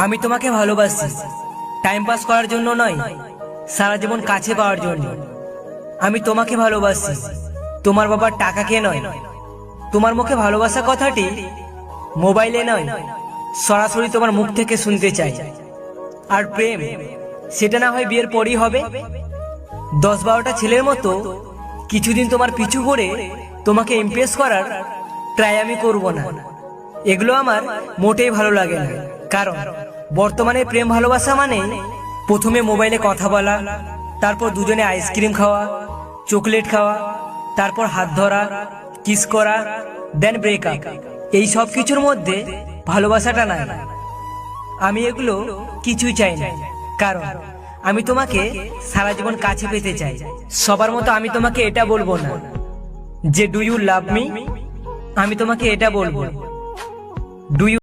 আমি তোমাকে ভালোবাসি, টাইম পাস করার জন্য নয়, সারা জীবন কাছে পাওয়ার জন্য। আমি তোমাকে ভালোবাসি, তোমার বাবার টাকাকে নয়। তোমার মুখে ভালোবাসা কথাটি মোবাইলে নয়, সরাসরি তোমার মুখ থেকে শুনতে চাই। আর প্রেম, সেটা না হয় বিয়ের পরই হবে। 10-12টা ছেলের মতো কিছুদিন তোমার পিছু করে তোমাকে ইমপ্রেস করার ট্রাই আমি করব না। এগুলো আমার মোটেই ভালো লাগে না। কারণ বর্তমানে প্রেম ভালোবাসা মানে প্রথমে মোবাইলে কথা বলা, তারপর দুজনে আইসক্রিম খাওয়া, চকলেট খাওয়া, তারপর হাত ধরা, কিস করা, দেন ব্রেকআপ। এই সব কিছুর মধ্যে ভালোবাসাটা নাই। আমি এগুলো কিছুই চাই না, কারণ আমি তোমাকে সারা জীবন কাছে পেতে চাই। সবার মতো আমি তোমাকে এটা বলবো না যে ডু ইউ লাভ মি, আমি তোমাকে এটা বলবো, ডু ইউ